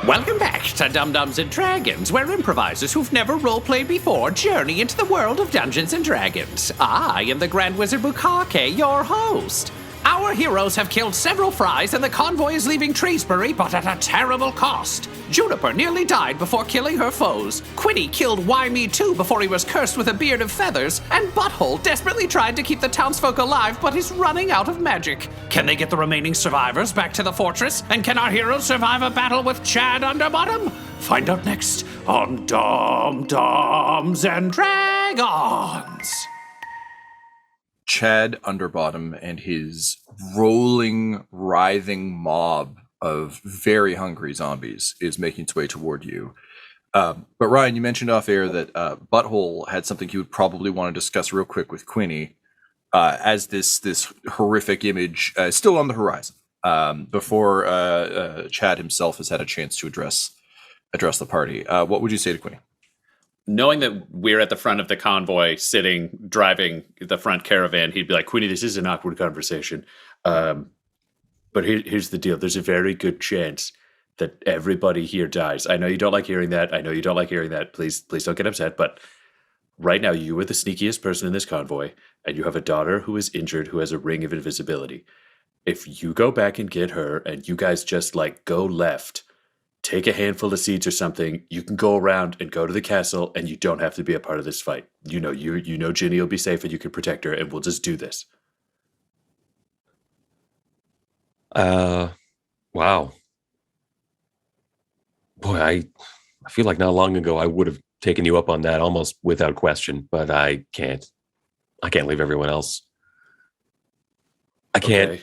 Welcome back to Dum-Dums and Dragons, where improvisers who've never roleplayed before journey into the world of Dungeons and Dragons. I am the Grand Wizard Bukake, your host. Our heroes have killed several fries and the convoy is leaving Treesbury, but at a terrible cost. Juniper nearly died before killing her foes. Quinny killed Why Me Too before he was cursed with a beard of feathers. And Butthole desperately tried to keep the townsfolk alive, but is running out of magic. Can they get the remaining survivors back to the fortress? And can our heroes survive a battle with Chad Underbottom? Find out next on Dum-Dums and Dragons. Chad Underbottom and his rolling, writhing mob of very hungry zombies is making its way toward you. But Ryan, you mentioned off air that Butthole had something he would probably want to discuss real quick with Quinny as this horrific image is still on the horizon before Chad himself has had a chance to address the party. What would you say to Quinny? Knowing that we're at the front of the convoy, driving the front caravan, he'd be like, Quinny, this is an awkward conversation. But here's the deal. There's a very good chance that everybody here dies. I know you don't like hearing that. Please don't get upset. But right now, you are the sneakiest person in this convoy, and you have a daughter who is injured who has a ring of invisibility. If you go back and get her, and you guys just, go left, take a handful of seeds or something, you can go around and go to the castle, and you don't have to be a part of this fight. You know Ginny will be safe, and you can protect her, and we'll just do this. Wow. Boy, I feel like not long ago I would have taken you up on that almost without question, but I can't leave everyone else. I can't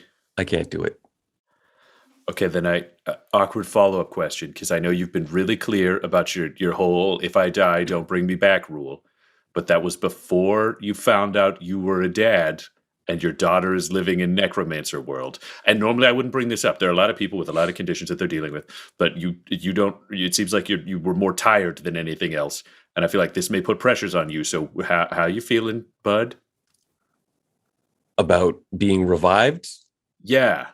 do it. Okay, then awkward follow-up question, because I know you've been really clear about your whole if I die, don't bring me back rule. But that was before you found out you were a dad and your daughter is living in necromancer world. And normally I wouldn't bring this up. There are a lot of people with a lot of conditions that they're dealing with, but you don't. It seems like you were more tired than anything else, and I feel like this may put pressures on you. So how you feeling, bud? About being revived? Yeah.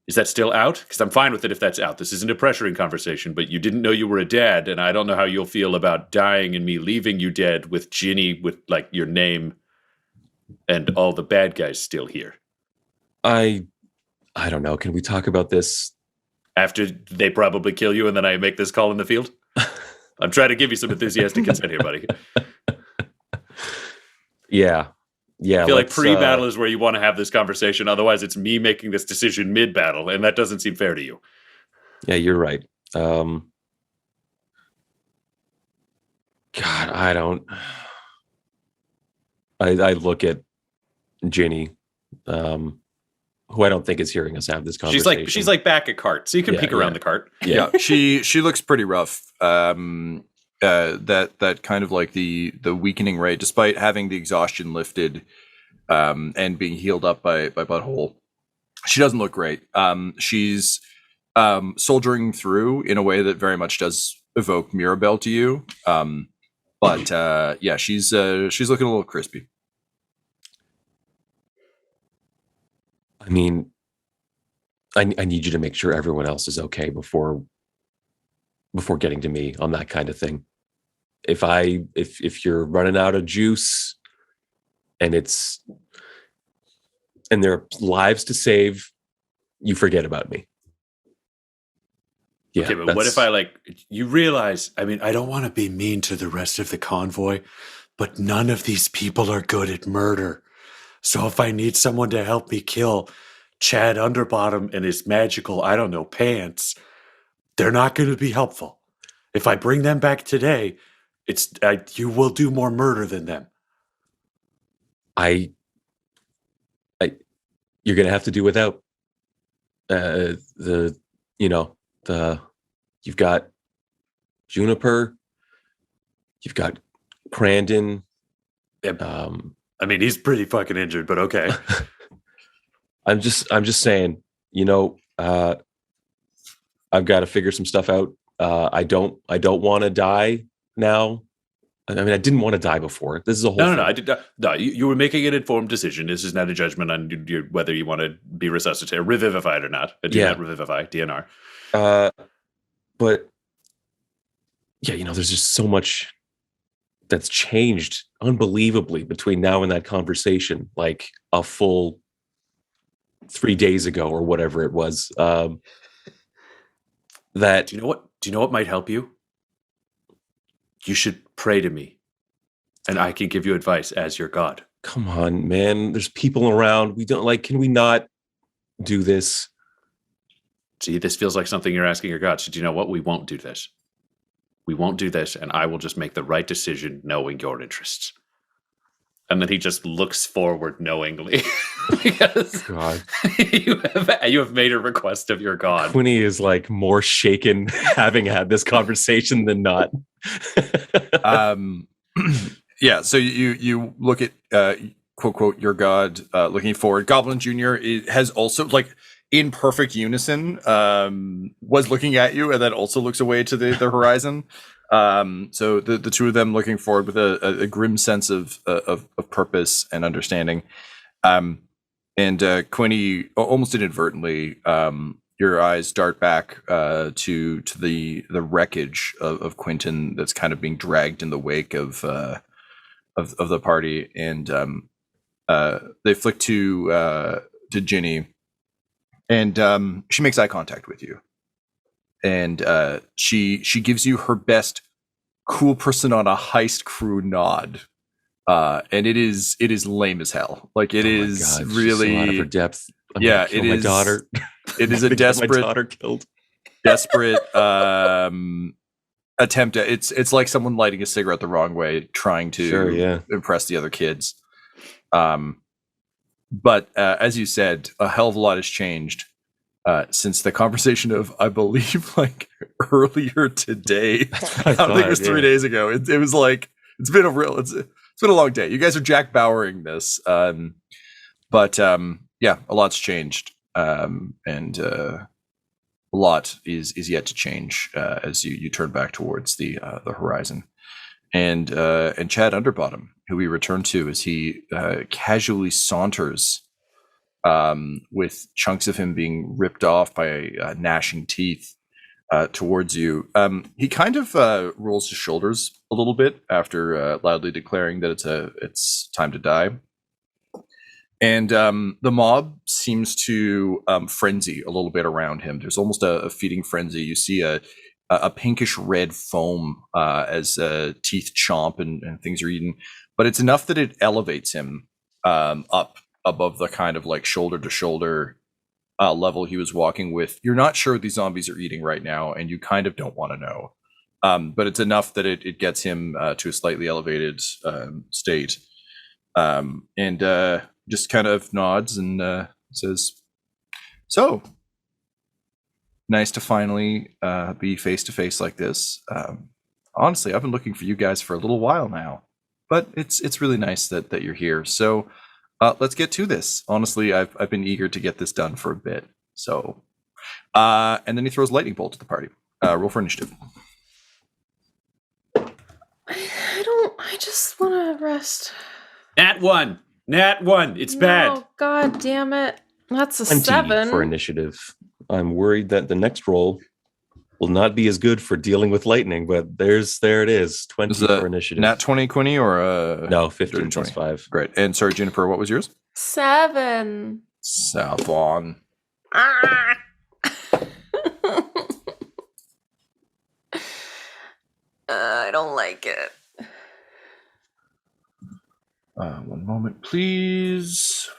Is that still out? Because I'm fine with it if that's out. This isn't a pressuring conversation, but you didn't know you were a dad, and I don't know how you'll feel about dying and me leaving you dead with Ginny with your name and all the bad guys still here. I don't know. Can we talk about this after they probably kill you and then I make this call in the field? I'm trying to give you some enthusiastic consent here, buddy. Yeah. I feel like pre-battle is where you want to have this conversation. Otherwise, it's me making this decision mid-battle, and that doesn't seem fair to you. Yeah, you're right. God, I don't... I look at Ginny, who I don't think is hearing us have this conversation. She's like back at cart, so you can peek around the cart. Yeah, she looks pretty rough. That kind of like the weakening rate, despite having the exhaustion lifted and being healed up by Butthole, she doesn't look great. She's soldiering through in a way that very much does evoke Mirabelle to you. But yeah, she's looking a little crispy. I mean, I need you to make sure everyone else is okay before getting to me on that kind of thing. If you're running out of juice and there are lives to save, you forget about me. Yeah, okay, but what if you realize, I don't want to be mean to the rest of the convoy, but none of these people are good at murder. So if I need someone to help me kill Chad Underbottom and his magical, pants, they're not going to be helpful. If I bring them back today, you will do more murder than them. You're going to have to do without you've got Juniper, you've got Crandon. He's pretty fucking injured, but okay. I'm just saying, I've got to figure some stuff out. I don't want to die now. I didn't want to die before. This is a whole thing. No, I did not. No, you were making an informed decision. This is not a judgment on whether you want to be resuscitated, revivified or not. Do not revivify, DNR. But yeah, there's just so much that's changed unbelievably between now and that conversation, like a full 3 days ago or whatever it was. That Do you know what might help you? You should pray to me, and I can give you advice as your god. come on, man. There's people around. We don't can we not do this? See, this feels like something you're asking your god. So do you know what? We won't do this. We won't do this, and I will just make the right decision knowing your interests. And then he just looks forward knowingly. Because God. you have made a request of your god. Quinny is more shaken having had this conversation than not. Yeah, so you look at quote quote your god looking forward. Goblin Jr. has also in perfect unison was looking at you and then also looks away to the horizon. So the two of them looking forward with a grim sense of purpose and understanding. And Quinny, almost inadvertently, your eyes dart back to the wreckage of Quentin that's kind of being dragged in the wake of the party, and they flick to Ginny, and she makes eye contact with you, and she gives you her best cool person on a heist crew nod. And it is lame as hell. It is God, really so out of her depth. It my is daughter. It is a desperate, my daughter killed. desperate attempt at it's like someone lighting a cigarette the wrong way, trying to impress the other kids. But as you said, a hell of a lot has changed since the conversation of, I believe, earlier today. I don't think it was 3 days ago. It was it's been a long day. You guys are Jack Bowering this, but yeah, a lot's changed, and a lot is yet to change as you turn back towards the horizon. And Chad Underbottom, who we return to as he casually saunters with chunks of him being ripped off by gnashing teeth towards you. He kind of rolls his shoulders a little bit after loudly declaring that it's time to die. And the mob seems to frenzy a little bit around him. There's almost a feeding frenzy. You see a pinkish red foam as teeth chomp and things are eaten, but it's enough that it elevates him up above the kind of shoulder to shoulder level he was walking with. You're not sure what these zombies are eating right now, and you kind of don't want to know. But it's enough that it gets him to a slightly elevated state. And just kind of nods and says, "So, nice to finally be face to face like this. Honestly, I've been looking for you guys for a little while now, but it's really nice that you're here. So let's get to this. Honestly, I've been eager to get this done for a bit. So, and then he throws lightning bolt at the party. Roll for initiative. I just want to rest. Nat 1. It's bad. Oh, God damn it. That's a 20 7. for initiative. I'm worried that the next roll will not be as good for dealing with lightning, but there it is. 20 for initiative. Nat 20, Quinny, or no, 15 plus 5. Great. And sorry, Juniper, what was yours? 7. Savon. Ah! I don't like it. One moment, please.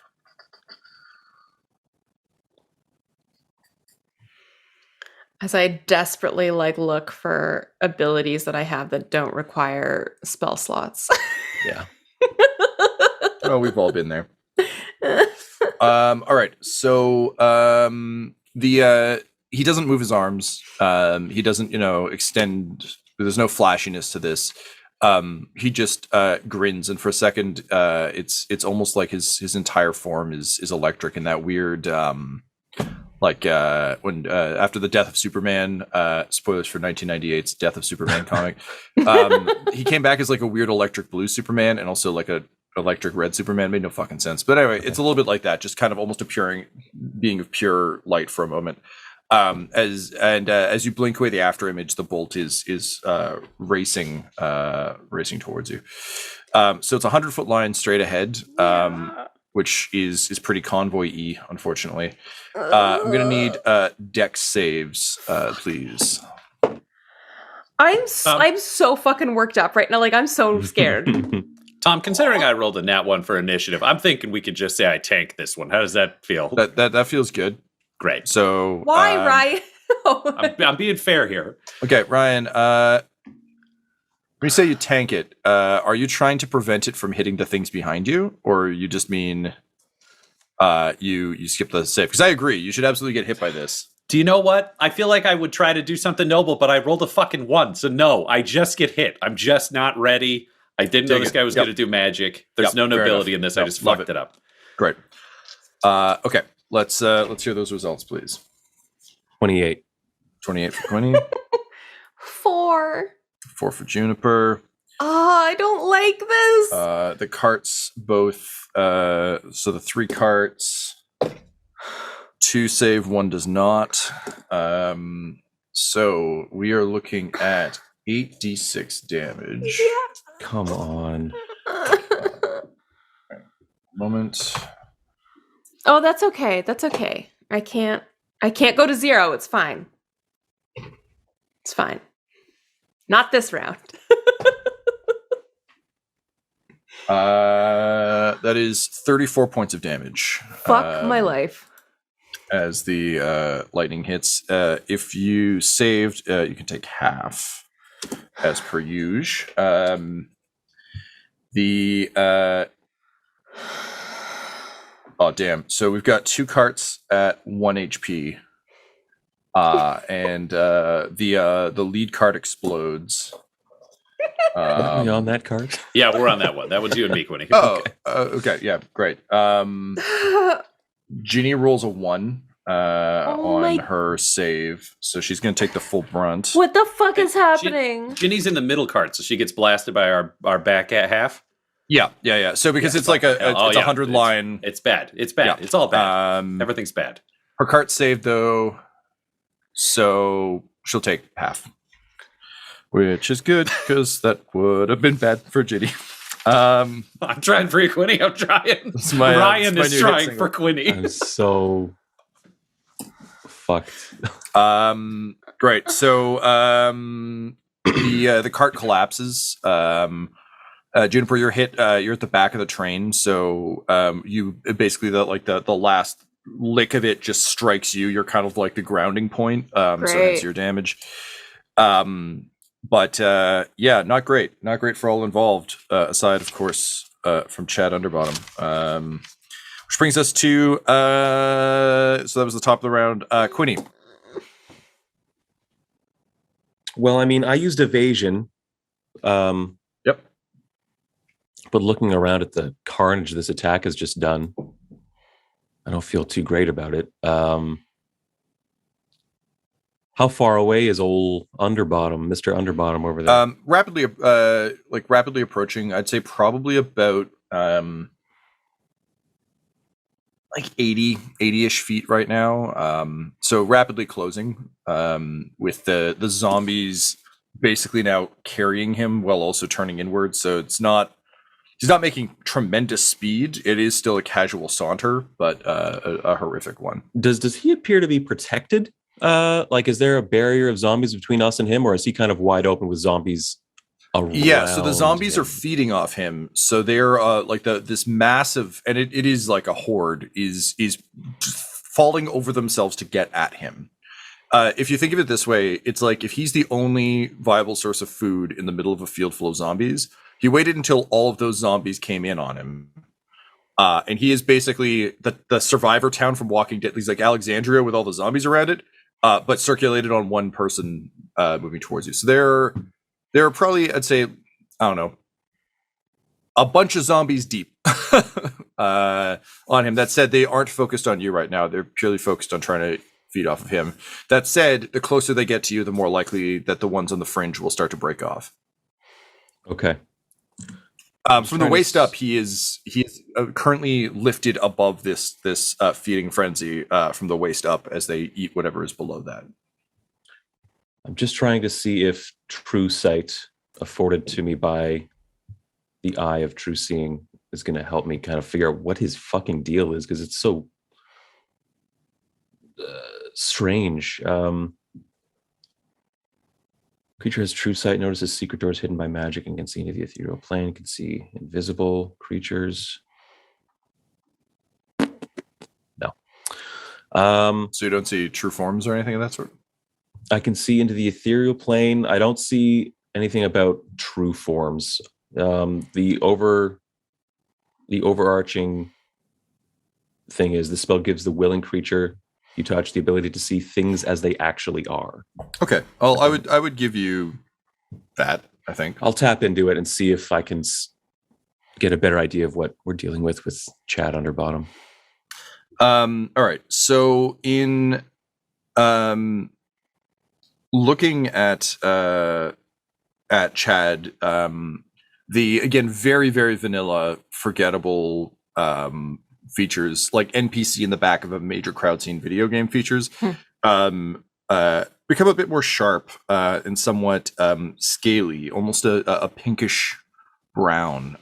As I desperately look for abilities that I have that don't require spell slots. Yeah. Oh, we've all been there. All right. So he doesn't move his arms. He doesn't, extend. There's no flashiness to this. He just grins, and for a second, it's almost like his entire form is electric in that weird when after the death of Superman, spoilers for 1998's Death of Superman comic, he came back as a weird electric blue Superman and also a electric red Superman. Made no fucking sense, but anyway, it's a little bit like that, just kind of almost being of pure light for a moment. As you blink away the after image, the bolt is racing towards you. So it's a 100-foot line straight ahead, which is pretty convoy-y, unfortunately. I'm gonna need dex saves, please. I'm so fucking worked up right now. Like, I'm so scared. Tom, considering I rolled a nat 1 for initiative, I'm thinking we could just say I tank this one. How does that feel? That feels good. Great. So Why, Ryan? I'm being fair here. Okay, Ryan. When you say you tank it, are you trying to prevent it from hitting the things behind you, or you just mean you skip the save? Because I agree, you should absolutely get hit by this. Do you know what? I feel like I would try to do something noble, but I rolled a fucking 1, so no, I just get hit. I'm just not ready. I didn't know this guy was going to do magic. There's no nobility in this. I just fucked it up. Great. Okay, let's hear those results, please. 28. 28 for Quinny. 4. 4 for Juniper. Oh, I don't like this. The carts both. So the 3 carts. 2 save, 1 does not. So we are looking at 8d6 damage. Yeah. Come on. Moment. Oh, that's okay. That's okay. I can't go to 0. It's fine. It's fine. Not this round. That is 34 points of damage. Fuck my life. As the lightning hits. If you saved, you can take half, as per usual. Oh, damn. So we've got 2 carts at 1 HP. And the lead cart explodes. Are we on that card? Yeah, we're on that one. That one's you and me, Quinny. Okay. Yeah, great. Ginny rolls a 1 on her save, so she's going to take the full brunt. What the fuck is happening? Ginny's in the middle cart, so she gets blasted by our back at half. Yeah. So because it's like a 100 line. It's bad. It's bad. Yeah. It's all bad. Everything's bad. Her cart saved though, so she'll take half, which is good because that would have been bad for Ginny. I'm trying for you, Quinny. I'm trying. Ryan is trying for Quinny. I'm so fucked. Great. So the cart collapses. Juniper, you're hit. You're at the back of the train, so you basically the last lick of it just strikes you. You're kind of like the grounding point. So that's your damage. But not great. Not great for all involved. Aside, of course, from Chad Underbottom. Which brings us to so that was the top of the round. Quinny. Well, I mean, I used evasion. Yep. But looking around at the carnage this attack has just done, I don't feel too great about it. How far away is old Underbottom, Mr. Underbottom over there? Rapidly approaching. I'd say probably about 80-ish feet right now. So rapidly closing, with the zombies basically now carrying him while also turning inward. So he's not making tremendous speed. It is still a casual saunter, but a horrific one. Does he appear to be protected? Is there a barrier of zombies between us and him, or is he kind of wide open with zombies around? Yeah, so the zombies are feeding off him. So they're this massive, and it is like a horde is falling over themselves to get at him. If you think of it this way, it's like if he's the only viable source of food in the middle of a field full of zombies, he waited until all of those zombies came in on him. And he is basically the survivor town from Walking Dead. He's like Alexandria with all the zombies around it, but circulated on one person moving towards you. So there are probably, I'd say, I don't know, a bunch of zombies deep on him. That said, they aren't focused on you right now. They're purely focused on trying to feed off of him. That said, the closer they get to you, the more likely that the ones on the fringe will start to break off. Okay. From the waist up, he is currently lifted above this feeding frenzy from the waist up as they eat whatever is below that. I'm just trying to see if true sight afforded to me by the eye of true seeing is going to help me kind of figure out what his fucking deal is, because it's so strange. Creature has true sight, notices secret doors hidden by magic, and can see into the ethereal plane, can see invisible creatures. No. So you don't see true forms or anything of that sort? I can see into the ethereal plane. I don't see anything about true forms. The overarching thing is the spell gives the willing creature you touch the ability to see things as they actually are. Okay. I would give you that, I think. I'll tap into it and see if I can get a better idea of what we're dealing with Chad Underbottom. All right. So in looking at Chad, the again very, very vanilla, forgettable features like NPC in the back of a major crowd scene video game features become a bit more sharp and somewhat scaly, almost a pinkish brown,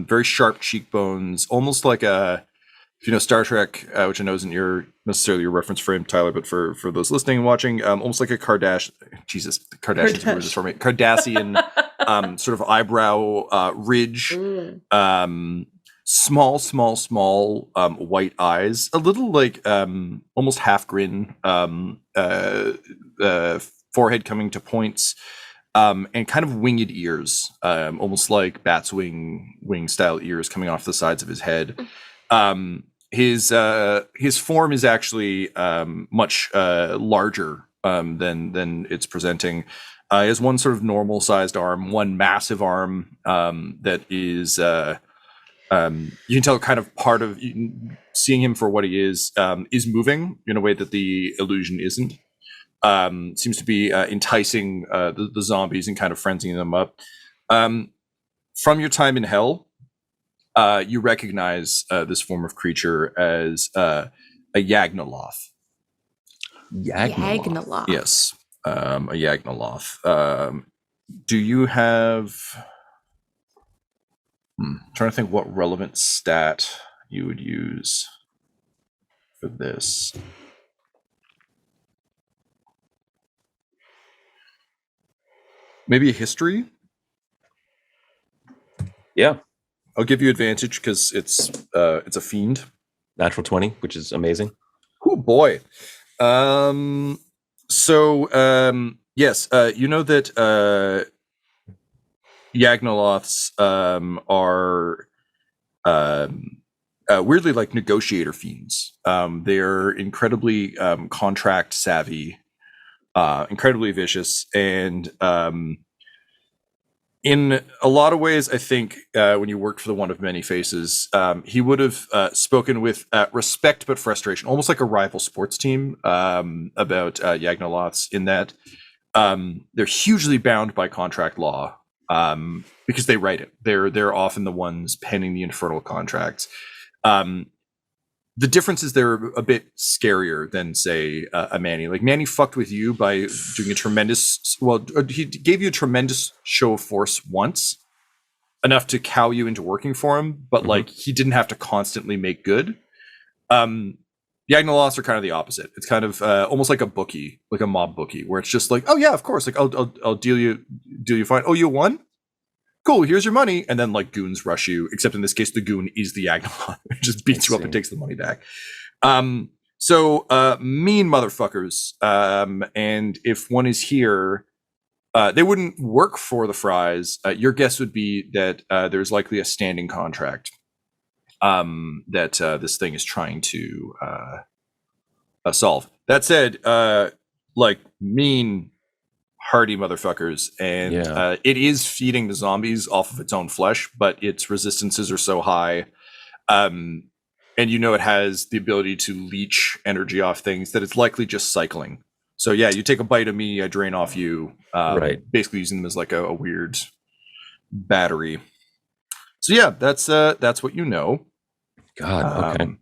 very sharp cheekbones, almost like if you know Star Trek, which I know isn't necessarily your reference frame, Tyler, but for those listening and watching, almost like a Kardashian sort of eyebrow ridge, small white eyes, a little like almost half grin, forehead coming to points, and kind of winged ears, almost like bat's wing style ears coming off the sides of his head. His form is actually much larger than it's presenting. He has one sort of normal sized arm, one massive arm that is you can tell kind of part of seeing him for what he is moving in a way that the illusion isn't. Seems to be enticing the zombies and kind of frenzying them up. From your time in hell, you recognize this form of creature as a Yagnoloth. Yagnoloth. Yes, a Yagnoloth. Do you have... trying to think what relevant stat you would use for this. Maybe a history? Yeah. I'll give you advantage because it's a fiend. Natural 20, which is amazing. Oh boy. Yes, you know that Yagnoloths are weirdly like negotiator fiends. They're incredibly contract savvy, incredibly vicious, and in a lot of ways, I think when you worked for the One of Many Faces, he would have spoken with respect but frustration, almost like a rival sports team, about Yagnoloths, in that they're hugely bound by contract law because they write it. They're often the ones penning the infernal contracts. The difference is they're a bit scarier than, say, a Manny. Like, Manny fucked with you by doing a tremendous... Well, he gave you a tremendous show of force once, enough to cow you into working for him, but, like, he didn't have to constantly make good. Yagnoloths are kind of the opposite. It's kind of almost like a bookie, like a mob bookie, where it's just like, oh, yeah, of course. Like, I'll deal you fine. Oh, you won? Cool, here's your money. And then like goons rush you, except in this case, the goon is the Yagnoloth. It just beats you up and takes the money back. So mean motherfuckers. And if one is here, they wouldn't work for the Fries. Your guess would be that there's likely a standing contract that this thing is trying to solve. That said, like mean hardy motherfuckers, and it is feeding the zombies off of its own flesh, but its resistances are so high, and you know it has the ability to leech energy off things that it's likely just cycling. So yeah, you take a bite of me, I drain off you, right, basically using them as like a weird battery. So yeah, that's what you know. God, okay.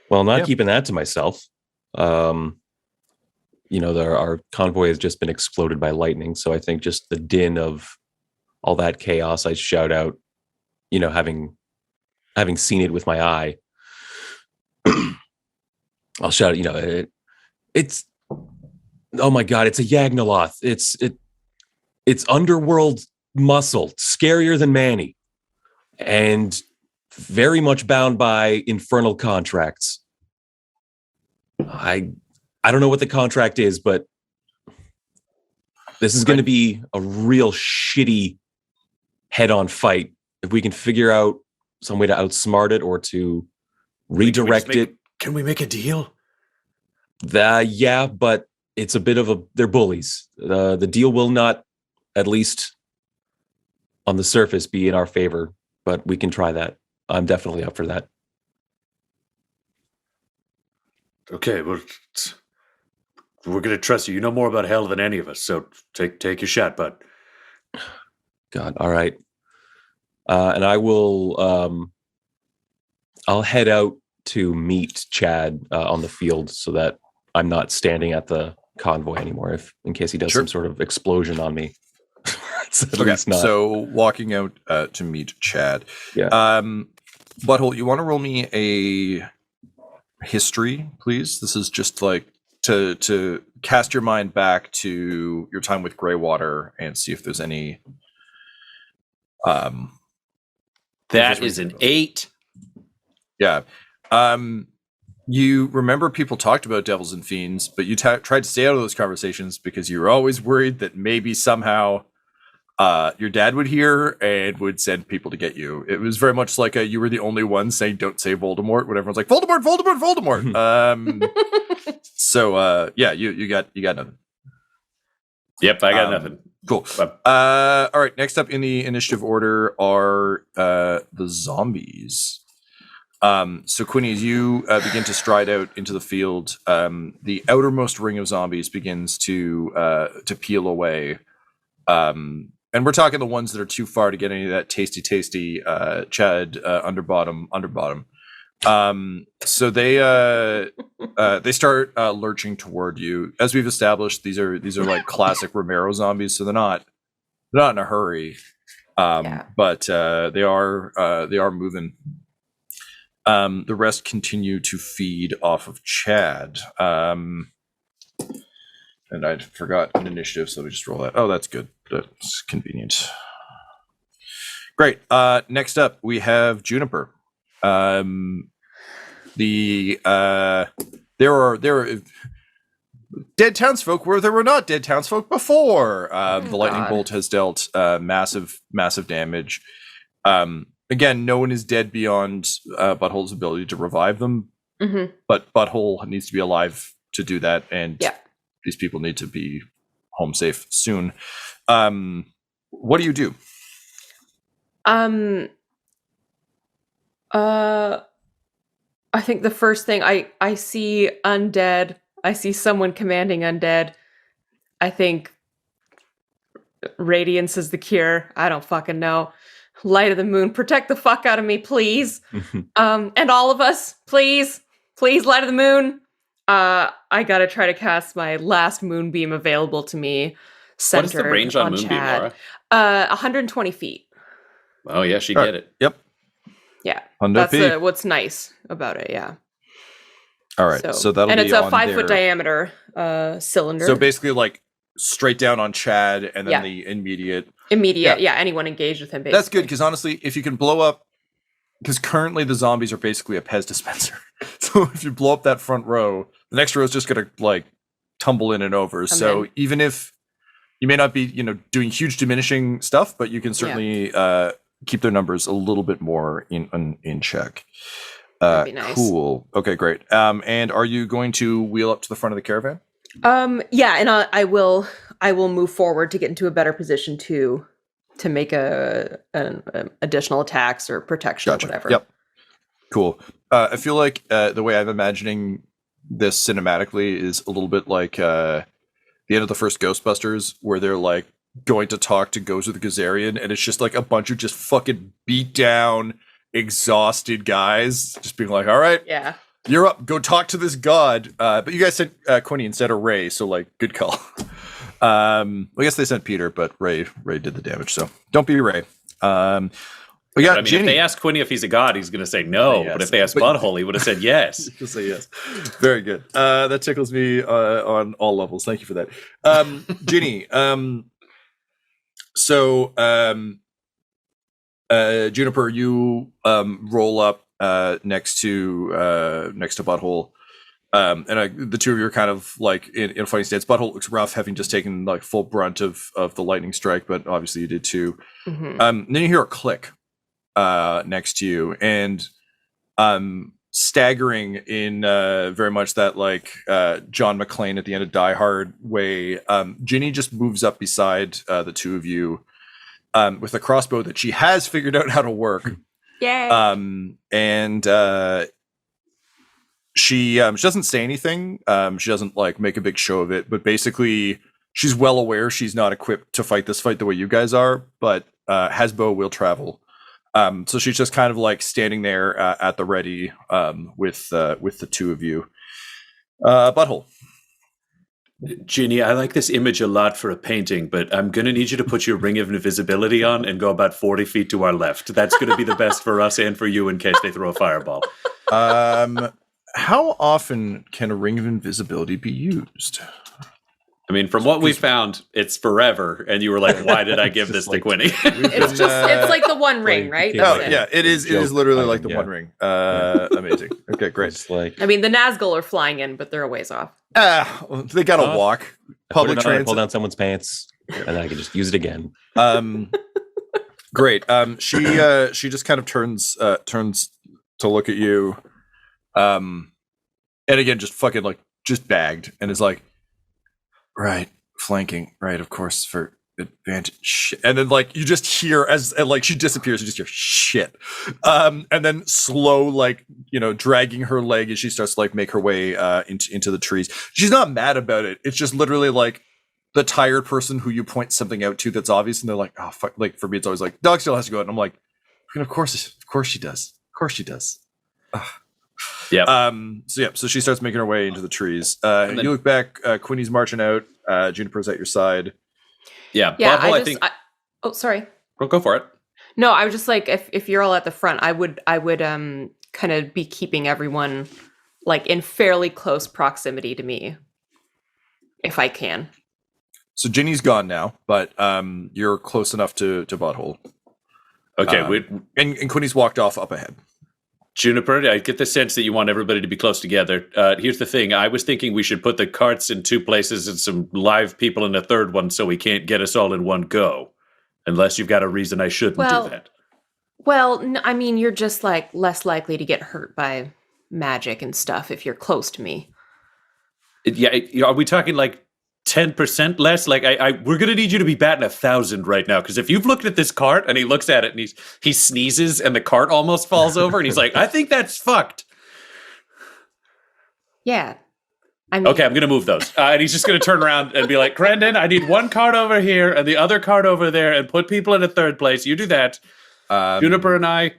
Well, not keeping that to myself. Our convoy has just been exploded by lightning, so I think just the din of all that chaos, I shout out, having seen it with my eye, I'll shout, it's oh my God, it's a Yagnoloth. It's underworld muscle, scarier than Manny, and very much bound by infernal contracts. I don't know what the contract is, but this is going to be a real shitty head-on fight. If we can figure out some way to outsmart it or to redirect it. Can we make a deal? Yeah, but it's a bit of they're bullies. The deal will not, at least on the surface, be in our favor, but we can try that. I'm definitely up for that. Okay, well, we're going to trust you. You know more about hell than any of us, so take your shot, bud. God, all right. And I will, I'll head out to meet Chad on the field so that I'm not standing at the convoy anymore, in case he does some sort of explosion on me. At least not. So walking out to meet Chad. Yeah. Butthole, you want to roll me a history, please? This is just like to cast your mind back to your time with Greywater and see if there's any. That is an 8. Yeah. You remember people talked about devils and fiends, but you tried to stay out of those conversations because you were always worried that maybe somehow your dad would hear and would send people to get you. It was very much like you were the only one saying, "Don't say Voldemort," when everyone's like, "Voldemort, Voldemort, Voldemort." So yeah, you got nothing. Yep, I got nothing. Cool. All right. Next up in the initiative order are the zombies. So Quinny, as you begin to stride out into the field, the outermost ring of zombies begins to peel away. And we're talking the ones that are too far to get any of that tasty Chad Underbottom. So they start lurching toward you. As we've established, these are like classic Romero zombies, so they're not in a hurry. But they are moving. The rest continue to feed off of Chad. And I forgot an initiative, so we just roll that. Oh, that's good. That's convenient. Great. Next up, we have Juniper. There are dead townsfolk where there were not dead townsfolk before. The lightning bolt has dealt massive damage. Again, no one is dead beyond Butthole's ability to revive them. Mm-hmm. But Butthole needs to be alive to do that, and these people need to be home safe soon. What do you do? I think the first thing I see undead. I see someone commanding undead. I think radiance is the cure. I don't fucking know. Light of the moon, protect the fuck out of me, please. And all of us, please, light of the moon. I gotta try to cast my last moonbeam available to me. What is the range on moonbeam, Chad. Laura? 120 feet. Oh yeah, she get it. Yep. Yeah, 100 feet. That's what's nice about it. Yeah. All right, so that'll and be it's a on 5 foot their diameter cylinder. So basically, like straight down on Chad, and then the immediate. Anyone engaged with him. Basically. That's good because honestly, if you can blow up, because currently the zombies are basically a Pez dispenser. So if you blow up that front row, the next row is just gonna like tumble in and over. So even if you may not be, doing huge diminishing stuff, but you can certainly keep their numbers a little bit more in check. That'd be nice. Cool. Okay, great. And are you going to wheel up to the front of the caravan? Yeah, and I will move forward to get into a better position to make an additional attacks or protection or whatever. Yep. Cool. I feel like the way I'm imagining this cinematically is a little bit like the end of the first Ghostbusters, where they're like going to talk to Gozer the Gazarian, and it's just like a bunch of just fucking beat down, exhausted guys just being like, all right, Yeah. you're up, go talk to this god. But you guys sent Quinny instead of Ray, so like good call. I guess they sent Peter, but Ray did the damage, so don't be Ray. We got If Ginny. they ask Quinny if he's a god, he's going to say no. Yes. But if they ask Butthole, he would have said yes. He'll say yes. Very good. That tickles me on all levels. Thank you for that. Ginny, so Juniper, you roll up next to Butthole. And the two of you are kind of like in a funny stance. Butthole looks rough, having just taken like full brunt of the lightning strike, but obviously you did too. Mhm. Then you hear a click next to you, and staggering in very much that like John McClane at the end of Die Hard way, Ginny just moves up beside the two of you with a crossbow that she has figured out how to work. Yay. And she doesn't say anything. She doesn't like make a big show of it, but basically she's well aware she's not equipped to fight this fight the way you guys are, but Hasbo will travel. So she's just kind of like standing there at the ready with the two of you. Butthole. Ginny, I like this image a lot for a painting, but I'm going to need you to put your ring of invisibility on and go about 40 feet to our left. That's going to be the best for us and for you in case they throw a fireball. How often can a ring of invisibility be used? I mean, from what we found, it's forever. And you were like, why did I give this to like- Quinny? It's like the one ring, right? Oh, That's Oh it. yeah, it is. It is Joke literally item, like the yeah. One Ring. Amazing. Okay, great. It's like I mean, the Nazgul are flying in, but they're a ways off. They gotta walk. Public I pull transit. down someone's pants, and then I can just use it again. Great. She just kind of turns to look at you, and again, just fucking like just bagged, and is like, right, flanking, right, of course, for advantage. And then like you just hear and like she disappears, you just hear shit, and then slow like dragging her leg as she starts to like make her way into the trees. She's not mad about it. It's just literally like the tired person who you point something out to that's obvious, and they're like, oh fuck. Like for me, it's always like dog still has to go out, and I'm like, of course she does. Yeah. So she starts making her way into the trees. then- You look back, Quinny's marching out, Juniper's at your side. Yeah. Yeah, Butthole, I think. oh, sorry. Go for it. No, I was just like, if you're all at the front, I would kind of be keeping everyone like in fairly close proximity to me, if I can. So Ginny's gone now, but you're close enough to Butthole. Okay. And Quinny's walked off up ahead. Juniper, I get the sense that you want everybody to be close together. Here's the thing. I was thinking we should put the carts in two places and some live people in a third one so we can't get us all in one go. Unless you've got a reason I shouldn't do that. Well, I mean, you're just like less likely to get hurt by magic and stuff if you're close to me. Yeah, are we talking like 10% less? Like, we're going to need you to be batting 1,000 right now. Because if you've looked at this cart and he looks at it and he sneezes and the cart almost falls over and he's like, I think that's fucked. Yeah. I mean, Okay, I'm going to move those. And he's just going to turn around and be like, Crandon, I need one cart over here and the other cart over there and put people in a third place. You do that. Juniper and I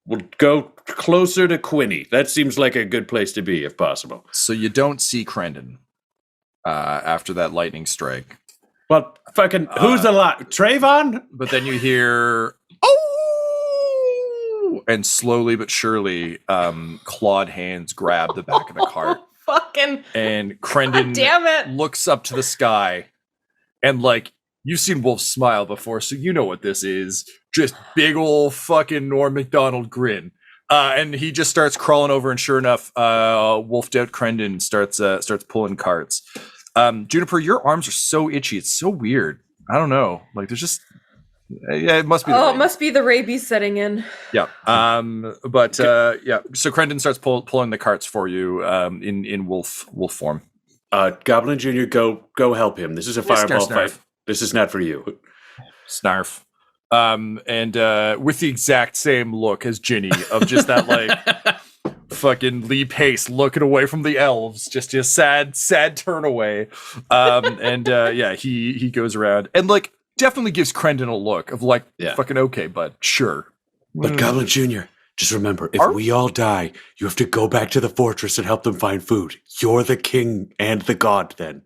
will go closer to Quinny. That seems like a good place to be if possible. So you don't see Crandon after that lightning strike. Well, fucking, who's alive? Trayvon? But then you hear, oh, and slowly but surely, clawed hands grab the back of the cart. fucking And Crandon damn it. looks up to the sky, and like you've seen Wolf smile before, so you know what this is. Just big old fucking Norm Macdonald grin. And he just starts crawling over, and sure enough, wolfed out Crandon starts pulling carts. Juniper, your arms are so itchy. It's so weird. I don't know. Like there's just it must be. It must be the rabies setting in. Yeah. Yeah. So Crandon starts pulling the carts for you in wolf form. Goblin Jr., go help him. This is a fireball fight. This is not for you. Snarf. And with the exact same look as Ginny of just that like fucking Lee Pace looking away from the elves, just a sad turn away. Yeah, he goes around and like definitely gives Crendon a look of like, Yeah. fucking okay, bud, sure. But Goblin Jr., just remember, if Are- we all die, you have to go back to the fortress and help them find food. You're the king and the god then.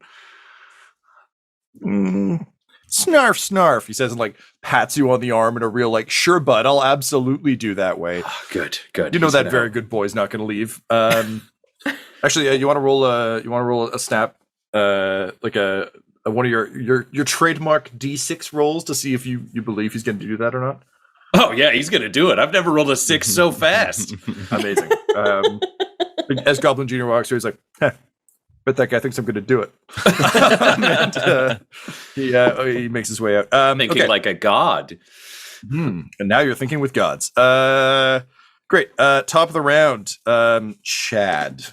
Snarf, snarf, he says, and like pats you on the arm in a real like, sure, bud, I'll absolutely do that way. Good, good. You know He's that gonna very help. good boy's not going to leave. Actually, you want to roll a snap, like a one of your trademark D6 rolls to see if you believe he's going to do that or not. Oh, yeah, he's going to do it. I've never rolled a 6 so fast. Amazing. As Goblin Jr. walks through, he's like, bet that guy thinks I'm going to do it. And, he makes his way out. Thinking like a god. And now you're thinking with gods. Great. Top of the round, Chad.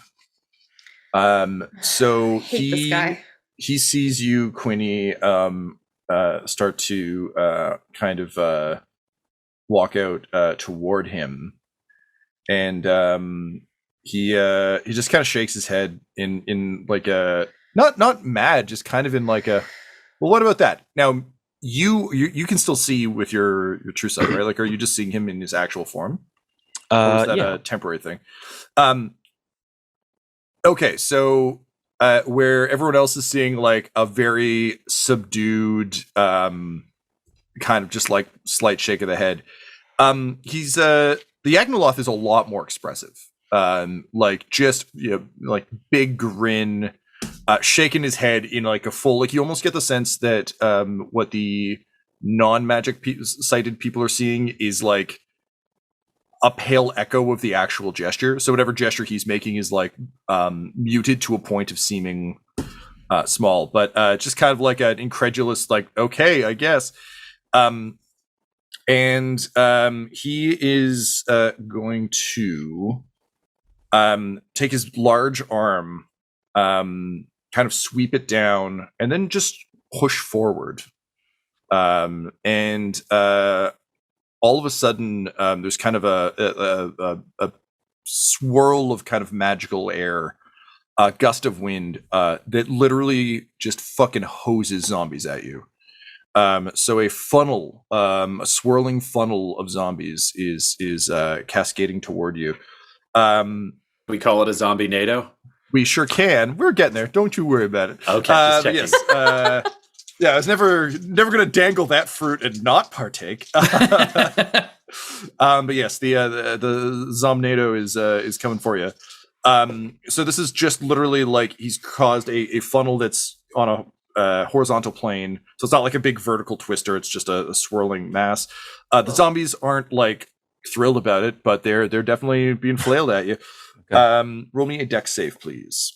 So Hate this guy. he sees you, Quinny, start to kind of walk out toward him, and he just kind of shakes his head in like a not mad, just kind of in like a, well, what about that? Now you can still see with your true sight, right? Like, are you just seeing him in his actual form? Or is that a temporary thing? Okay, so where everyone else is seeing like a very subdued, kind of just like slight shake of the head, he's the Yagnoloth is a lot more expressive. Like just, you know, like big grin, shaking his head in like a full, like you almost get the sense that what the non-magic sighted people are seeing is like a pale echo of the actual gesture. So whatever gesture he's making is like muted to a point of seeming small, but just kind of like an incredulous, like, okay, I guess. And he is going to take his large arm, kind of sweep it down, and then just push forward. And all of a sudden, there's kind of a swirl of kind of magical air, a gust of wind that literally just fucking hoses zombies at you. So a funnel, a swirling funnel of zombies is cascading toward you. We call it a Zombie-nado? We sure can. We're getting there. Don't you worry about it. Okay, just checking. Yes. Yeah, I was never going to dangle that fruit and not partake. But yes, the Zombie-nado is coming for you. So this is just literally like he's caused a funnel that's on a horizontal plane. So it's not like a big vertical twister. It's just a swirling mass. The zombies aren't like thrilled about it, but they're definitely being flailed at you. Okay. Roll me a dex save, please.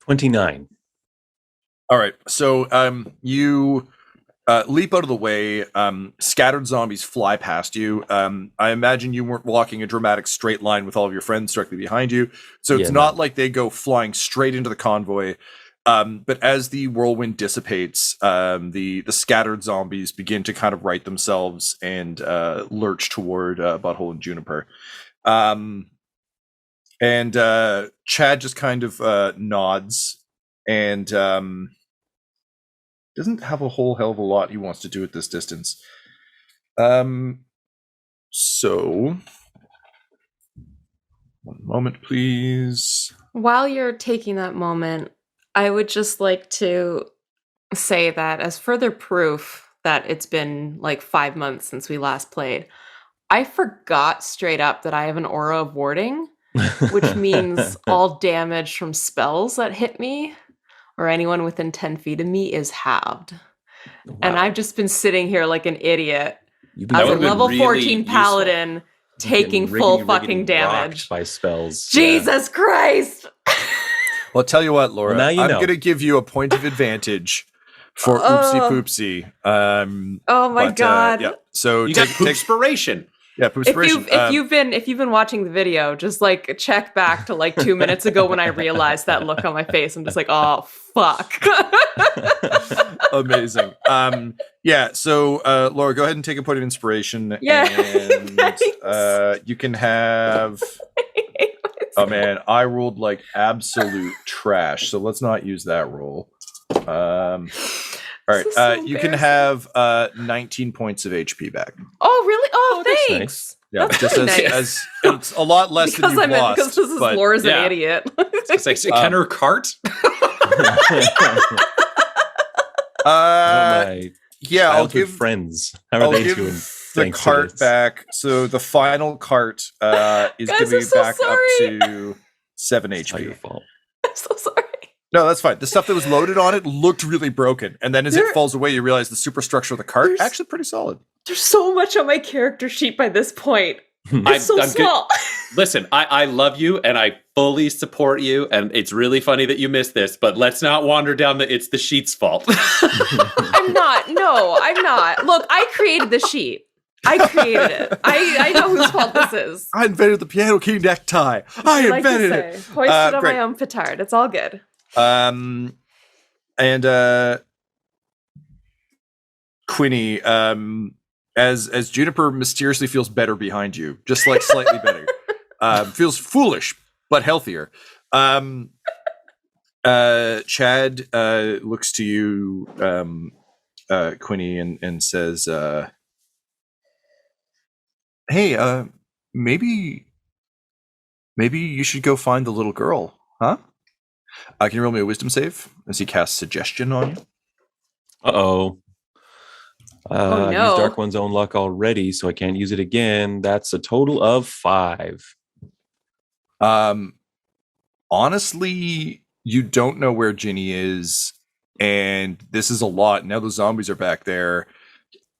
29. All right. So you leap out of the way. Scattered zombies fly past you. I imagine you weren't walking a dramatic straight line with all of your friends directly behind you. So it's not like they go flying straight into the convoy. But as the whirlwind dissipates, the scattered zombies begin to kind of right themselves and lurch toward Butthole and Juniper. And Chad just kind of nods and doesn't have a whole hell of a lot he wants to do at this distance. So, one moment, please. While you're taking that moment, I would just like to say that as further proof that it's been like 5 months since we last played, I forgot straight up that I have an aura of warding, which means all damage from spells that hit me or anyone within 10 feet of me is halved. Wow. And I've just been sitting here like an idiot as a level 14 paladin taking full fucking damage by spells. Jesus Christ! Well, I'll tell you what, Laura, well, I'm going to give you a point of advantage for oopsie poopsie. Oh my god! Yeah. So you got poopspiration. Yeah, poopspiration. If you've been watching the video, just like check back to like 2 minutes ago when I realized that look on my face. I'm just like, oh fuck. Amazing. Yeah. So Laura, go ahead and take a point of inspiration. Yeah. And you can have. Oh man, I rolled like absolute trash. So let's not use that roll. All right. This is so You can have 19 points of HP back. Oh, really? Oh, that's thanks. nice. Yeah, That's just really nice. as it's a lot less Because than you've lost. because this is but Laura's yeah. an idiot. It's like, can her cart? Yeah, I'll Childhood give friends. How are I'll they give doing? the thanks to cart this? back. So the final cart is Guys, going to I'm be so back sorry. up to 7 It's not your HP. fault. I'm so sorry. No, that's fine. The stuff that was loaded on it looked really broken, and then as There- it falls away, you realize the superstructure of the cart There's- actually pretty solid. There's so much on my character sheet by this point. I'm- It's so I'm good. small. Listen, I love you and I fully support you, and it's really funny that you missed this, but let's not wander down it's the sheet's fault. I'm not. No, I'm not. Look, I created the sheet. I created it. I know whose fault this is. I invented the piano key necktie. I Like to invented say, it. hoisted on great. my own petard. It's all good. And Quinny, as Juniper mysteriously feels better behind you, just like slightly better, feels foolish but healthier. Chad looks to you, Quinny, and says, "Hey, maybe you should go find the little girl, huh?" Can you roll me a wisdom save as he casts suggestion on you? Uh-oh. Oh, I no. used Dark One's own luck already, so I can't use it again. That's a total of 5. Honestly, you don't know where Ginny is, and this is a lot. Now the zombies are back there.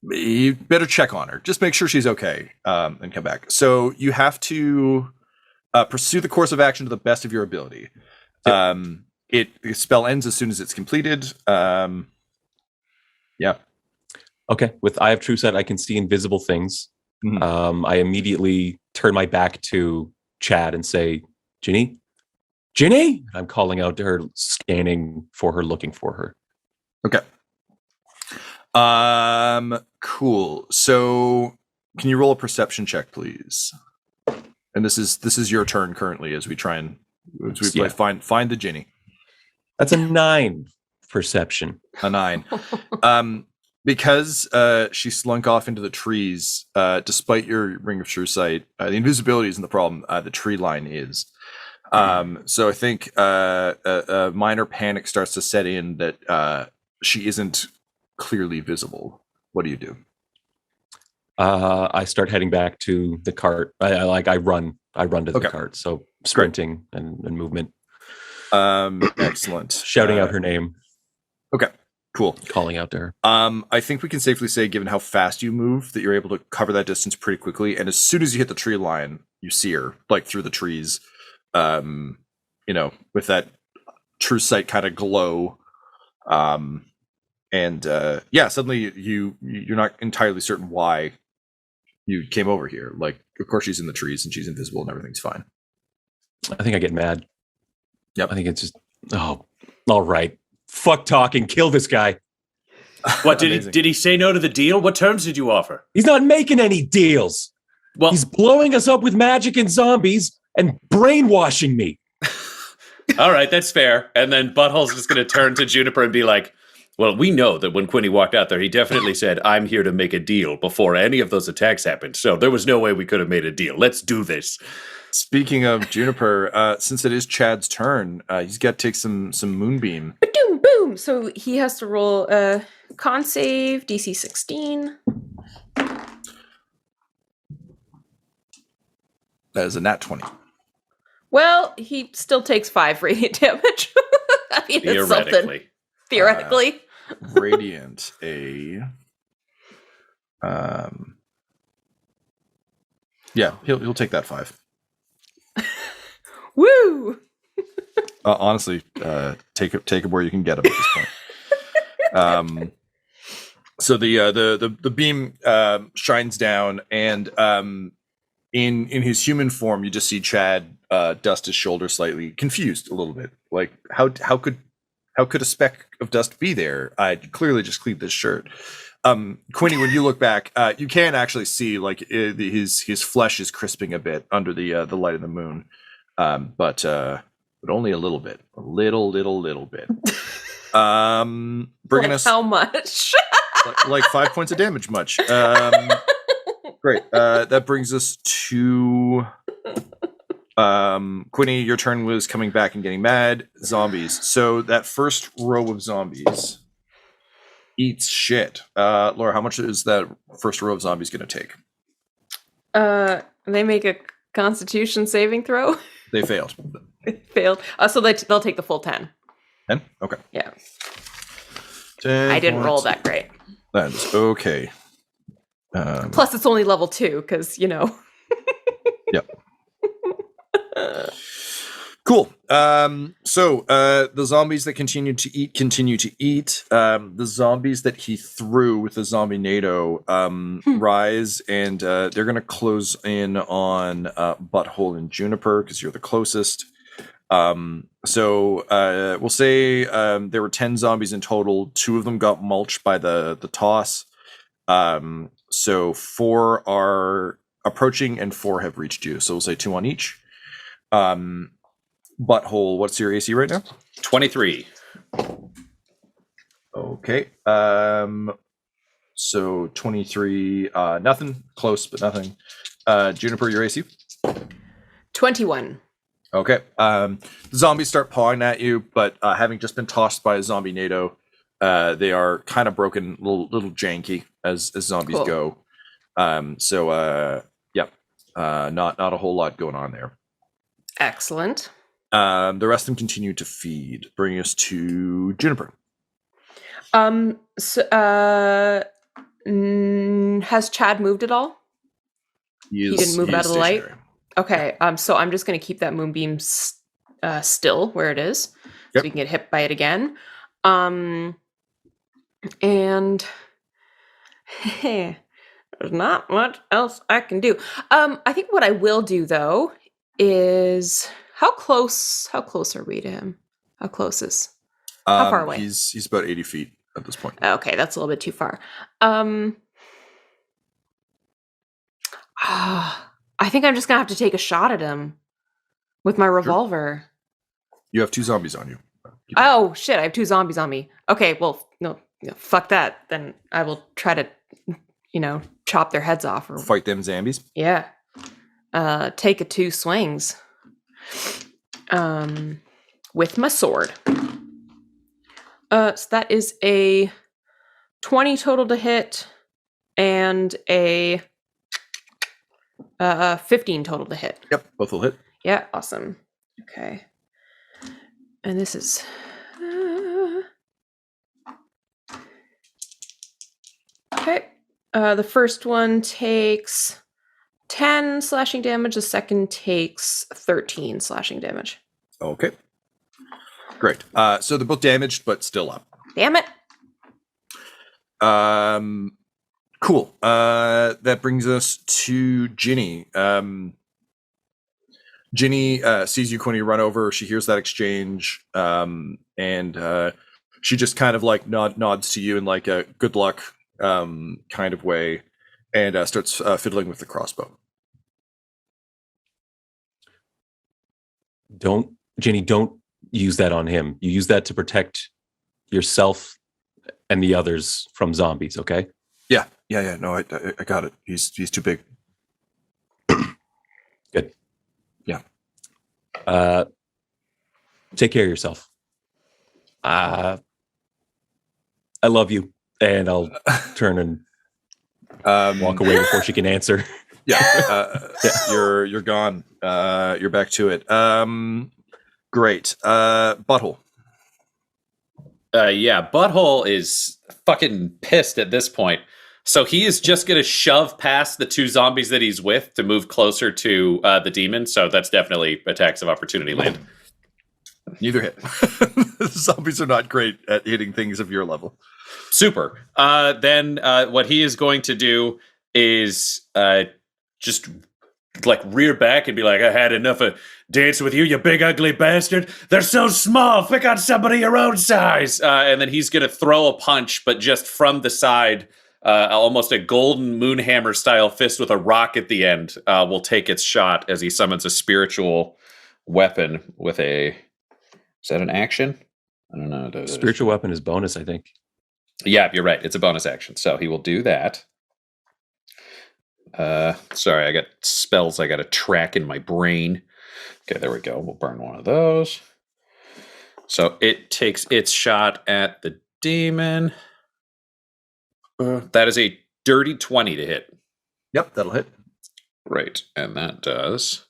You better check on her. Just make sure she's okay, and come back. So you have to pursue the course of action to the best of your ability. The spell ends as soon as it's completed. Yeah. Okay, with Eye of True Sight, I can see invisible things. Mhm. I immediately turn my back to Chad and say, Ginny? Ginny? I'm calling out to her, scanning for her, looking for her. Okay. Cool. So can you roll a perception check, please? And this is your turn currently as we play Yeah. find the Ginny. That's a 9 perception. A 9. Because she slunk off into the trees, despite your ring of true sight, the invisibility isn't the problem. The tree line is. So I think a minor panic starts to set in that she isn't clearly visible. What do you do? I start heading back to the cart. I run to the Okay. cart. So sprinting and movement, Excellent. shouting out her name, Okay, cool. calling out to her. I think we can safely say, given how fast you move, that you're able to cover that distance pretty quickly. And as soon as you hit the tree line, you see her like through the trees. With that true sight kind of glow. Suddenly you're not entirely certain why you came over here. Like, of course she's in the trees and she's invisible and everything's fine. I think I get mad. Yep. I think it's just, all right. Fuck talking. Kill this guy. What Amazing. did he say no to the deal? What terms did you offer? He's not making any deals. Well, He's blowing us up with magic and zombies and brainwashing me. all right, that's fair. And then Butthole's just going to turn to Juniper and be like, well, we know that when Quinny walked out there, he definitely said, I'm here to make a deal before any of those attacks happened. So there was no way we could have made a deal. Let's do this. Speaking of Juniper, since it is Chad's turn, he's got to take some moonbeam. Boom, boom. So he has to roll a con save, DC 16. That is a nat 20. Well, he still takes 5 radiant damage. I mean, it's something. Theoretically. Radiant, he'll take that 5. Woo! Honestly, take him where you can get him at this point. So the beam shines down, and in his human form, you just see Chad dust his shoulder slightly, confused a little bit. Like, how could a speck of dust be there? I clearly just cleaned this shirt. Quinny, when you look back, you can actually see like his flesh is crisping a bit under the light of the moon, but only a little bit, a little bit. Bringing Like us how much? like 5 points of damage much. Great. That brings us to Quinny. Your turn was coming back and getting mad. Zombies. So that first row of zombies eats shit. Laura, how much is that first row of zombies going to take? They make a Constitution saving throw. They failed. Failed. So they'll take the full 10. 10? Okay. Yeah. 10 I didn't roll points. that great. That is okay. Plus, it's only level 2 because Yep. Cool. So the zombies that continue to eat. The zombies that he threw with the Zombie-nado rise, and they're going to close in on Butthole and Juniper because you're the closest. So we'll say there were 10 zombies in total. 2 of them got mulched by the toss. So 4 are approaching and 4 have reached you. So we'll say 2 on each. Butthole, what's your AC right now? 23. Okay. So 23, nothing. Close, but nothing. Juniper, your AC? 21. Okay. The zombies start pawing at you, but having just been tossed by a Zombie-nado, they are kind of broken, little janky as zombies go. So not a whole lot going on there. Excellent. The rest of them continue to feed, bringing us to Juniper. Has Chad moved at all? He didn't move out of the light? Okay, so I'm just going to keep that moonbeam still where it is, so we can get hit by it again. And there's not much else I can do. I think what I will do though is how close are we to him? How close is? How far away? He's about 80 feet at this point. Okay, that's a little bit too far. I think I'm just gonna have to take a shot at him with my revolver. You have 2 zombies on you. Oh shit! I have 2 zombies on me. Okay, well, no, fuck that. Then I will try to, chop their heads off or Fight them zombies. Yeah. Take a 2 swings. With my sword. So that is a 20 total to hit and a 15 total to hit. Yep, both will hit. Yeah, awesome. Okay. And this is okay. The first one takes 10 slashing damage. The second takes 13 slashing damage. Okay. Great. So they're both damaged, but still up. Damn it. Cool. That brings us to Ginny. Ginny sees you, Quinny, run over. She hears that exchange, and she just kind of like nods to you in like a good luck kind of way, and starts fiddling with the crossbow. Ginny, don't use that on him. You use that to protect yourself and the others from zombies, okay? Yeah. No, I got it. He's too big. Good. Yeah. Take care of yourself. I love you, and I'll turn and walk away before she can answer. Yeah. You're gone. You're back to it. Great. Butthole. Butthole is fucking pissed at this point. So he is just going to shove past the 2 zombies that he's with to move closer to the demon. So that's definitely attacks of opportunity land. Neither hit. The zombies are not great at hitting things of your level. Super. Then what he is going to do is just like rear back and be like, I had enough of dancing with you, you big ugly bastard. They're so small. Pick on somebody your own size. And then he's going to throw a punch, but just from the side, almost a golden moonhammer style fist with a rock at the end will take its shot as he summons a spiritual weapon with a... Is that an action? I don't know. Spiritual weapon is bonus, I think. Yeah, you're right. It's a bonus action. So he will do that. Sorry, I got spells I got to track in my brain. Okay, there we go. We'll burn one of those. So it takes its shot at the demon. That is a dirty 20 to hit. Yep, that'll hit. Right, and that does...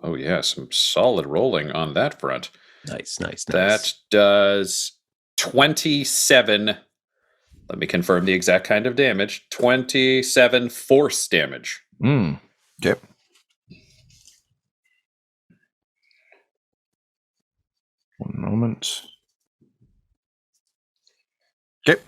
Oh yeah, some solid rolling on that front. Nice. That does 27... Let me confirm the exact kind of damage. 27 force damage. Okay. One moment. Okay.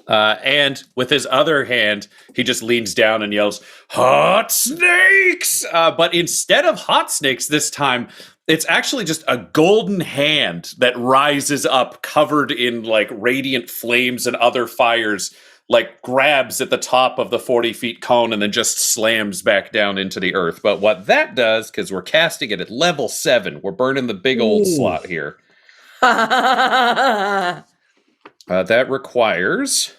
And with his other hand, he just leans down and yells, "Hot snakes!" But instead of hot snakes this time, it's actually just a golden hand that rises up, covered in like radiant flames and other fires, like grabs at the top of the 40 feet cone and then just slams back down into the earth. But what that does, because we're casting it at level 7, we're burning the big old slot here. That requires...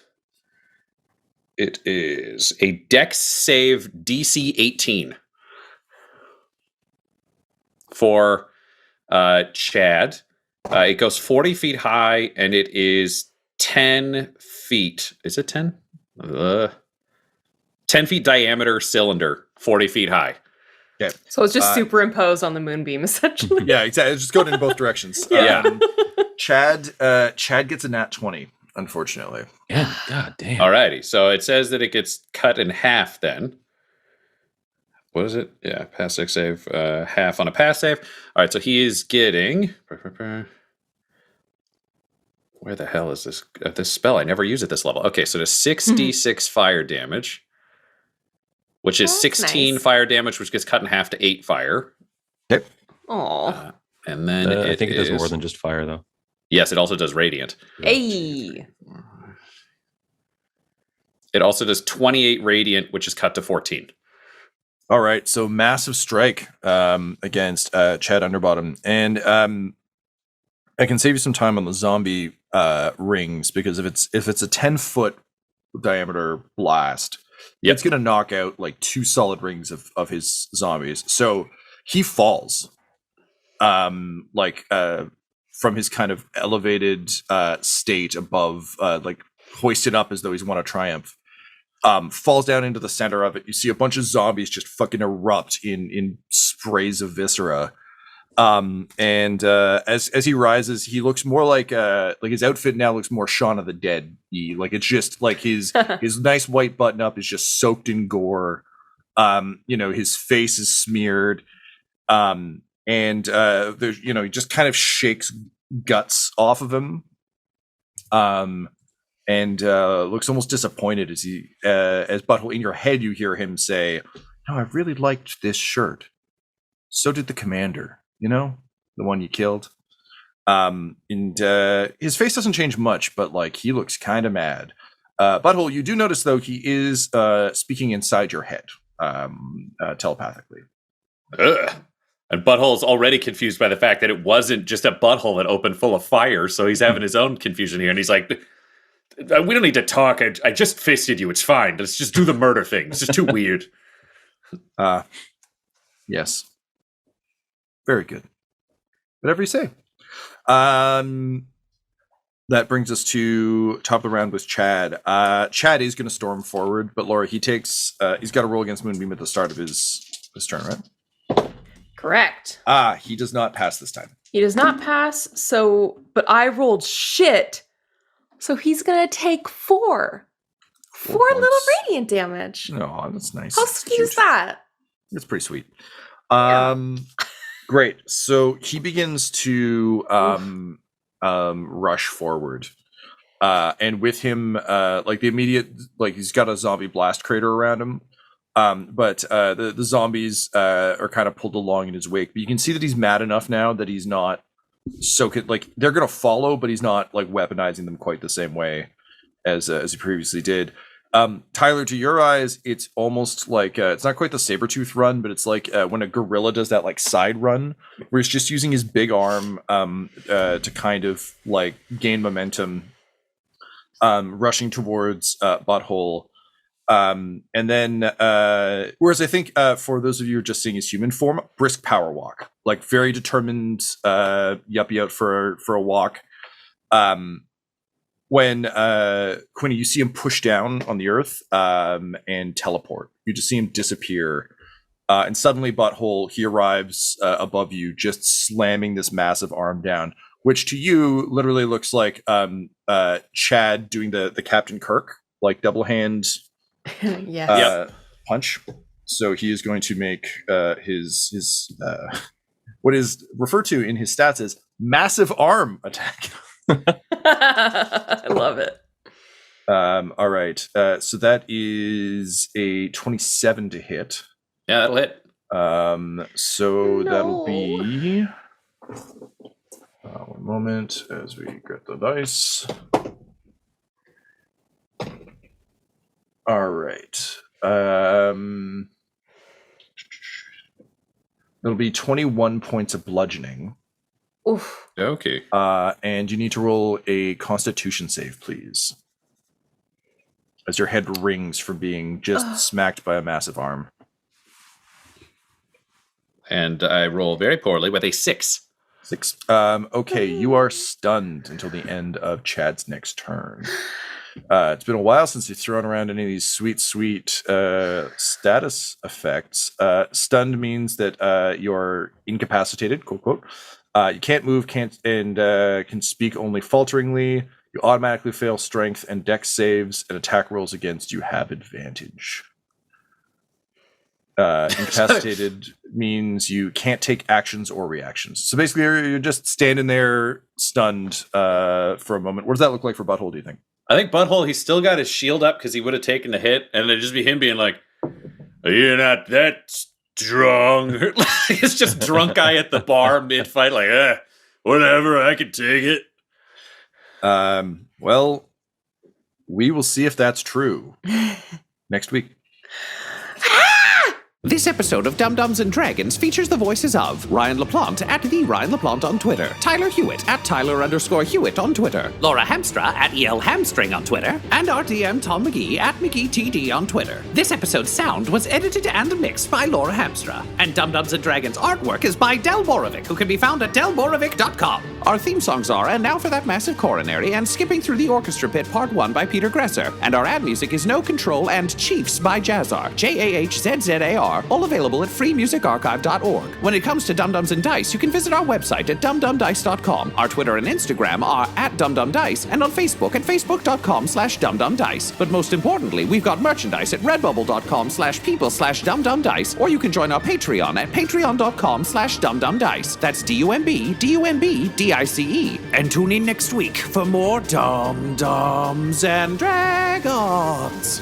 It is a Dex save DC 18 for Chad. It goes 40 feet high, and it is 10 feet. Is it 10? 10 feet diameter cylinder, 40 feet high. Okay. So it's just superimposed on the moonbeam, essentially. Yeah, exactly. It's just going in both directions. Yeah. Chad gets a nat 20, unfortunately. Yeah, god damn. Alrighty, so it says that it gets cut in half then. What is it? Yeah, pass save, half on a pass save. All right, so he is getting... Where the hell is this spell? I never use at this level. Okay, so there's 6d6 fire damage, which is 16 nice. fire damage, which gets cut in half to 8 fire. Okay. Aw. And then I think it does more than just fire, though. Yes, it also does radiant. Hey. It also does 28 radiant, which is cut to 14. All right, so massive strike against Chad Underbottom. And I can save you some time on the zombie rings, because if it's a 10-foot diameter blast, it's going to knock out like 2 solid rings of his zombies. So he falls from his kind of elevated state above, like hoisted up as though he's won a triumph. Falls down into the center of it. You see a bunch of zombies just fucking erupt in sprays of viscera. And as he rises, he looks more like his outfit now looks more Shaun of the Dead. Like it's just like his nice white button up is just soaked in gore. His face is smeared. And there's he just kind of shakes guts off of him. And looks almost disappointed as Butthole, in your head you hear him say, "No, I really liked this shirt. So did the commander, the one you killed." And his face doesn't change much, but like he looks kind of mad. Butthole, you do notice though he is speaking inside your head telepathically. Ugh. And Butthole's already confused by the fact that it wasn't just a butthole that opened full of fire, so he's having his own confusion here, and he's like, "We don't need to talk. I just fisted you. It's fine. Let's just do the murder thing. It's just too weird." Yes. Very good. Whatever you say. That brings us to top of the round with Chad. Chad is going to storm forward, but Laura, he's got to roll against Moonbeam at the start of his turn, right? Correct. He does not pass this time. He does not pass, but I rolled shit. So he's going to take 4. 4 little radiant damage. No, that's nice. How sweet is that? It's pretty sweet. Yeah. Great. So he begins to rush forward. And with him, the immediate, he's got a zombie blast crater around him. But the zombies are kind of pulled along in his wake. But you can see that he's mad enough now that he's not they're going to follow, but he's not weaponizing them quite the same way as he previously did. Tyler, to your eyes, it's almost like it's not quite the Sabretooth run, but it's like when a gorilla does that like side run where he's just using his big arm to kind of like gain momentum, rushing towards Butthole. And then whereas I think for those of you who are just seeing his human form, brisk power walk, like very determined yuppie out for a walk. When Quinny, you see him push down on the earth and teleport. You just see him disappear. And suddenly, Butthole, he arrives above you, just slamming this massive arm down, which to you literally looks like Chad doing the Captain Kirk, like double hand punch. So he is going to make his what is referred to in his stats as massive arm attack. I love it. All right. So that is a 27 to hit. Yeah, that'll hit. So that'll be 1 moment as we get the dice. All right. It'll be 21 points of bludgeoning. Oof. Okay. And you need to roll a Constitution save, please. As your head rings from being just smacked by a massive arm. And I roll very poorly with a 6. 6. Okay, you are stunned until the end of Chad's next turn. It's been a while since you've thrown around any of these sweet status effects. Stunned means that you're incapacitated, quote, quote. You can't move, can speak only falteringly. You automatically fail strength and dex saves, and attack rolls against you have advantage. Incapacitated means you can't take actions or reactions. So basically, you're just standing there stunned for a moment. What does that look like for Butthole, do you think? I think Butthole, he's still got his shield up because he would have taken the hit, and it'd just be him being like, "You're not that strong." It's just drunk guy at the bar mid-fight, like, whatever, I can take it. Well, we will see if that's true next week. This episode of Dum-Dums and Dragons features the voices of Ryan LaPlante at the Ryan LaPlante on Twitter, Tyler Hewitt at Tyler_Hewitt on Twitter, Laura Hamstra at EL Hamstring on Twitter, and our DM Tom McGee at McGeeTD on Twitter. This episode's sound was edited and mixed by Laura Hamstra, and Dum-Dums and Dragons artwork is by Del Borovic, who can be found at delborovic.com. Our theme songs are And Now for That Massive Coronary and Skipping Through the Orchestra Pit Part 1 by Peter Gresser, and our ad music is No Control and Chiefs by Jazzar, JAHZZAR, all available at freemusicarchive.org. When it comes to Dum-Dums and Dice, you can visit our website at dumdumdice.com. Our Twitter and Instagram are at dumdumdice, and on Facebook at facebook.com/dumdumdice. But most importantly, we've got merchandise at redbubble.com/people/dumdumdice, or you can join our Patreon at patreon.com/dumdumdice. That's DUMBDUMBDICE. And tune in next week for more Dum-Dums and Dragons.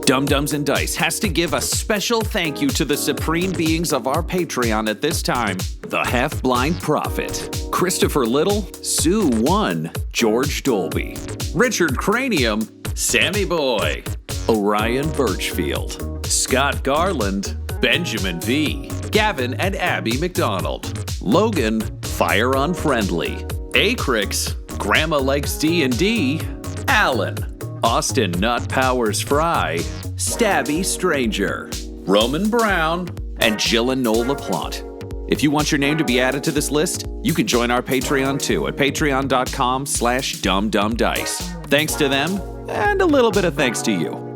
Dum-Dums and Dice has to give a special thank you to the supreme beings of our Patreon at this time. The Half-Blind Prophet, Christopher Little, Sue One, George Dolby, Richard Cranium, Sammy Boy, Orion Birchfield, Scott Garland, Benjamin V, Gavin and Abby McDonald, Logan, Fire Unfriendly, Acrix, Grandma Likes D&D, Alan, Austin Nut Powers Fry, Stabby Stranger, Roman Brown, and Jill and Noel LaPlante. If you want your name to be added to this list, you can join our Patreon too at patreon.com/dumdumdice. Thanks to them, and a little bit of thanks to you.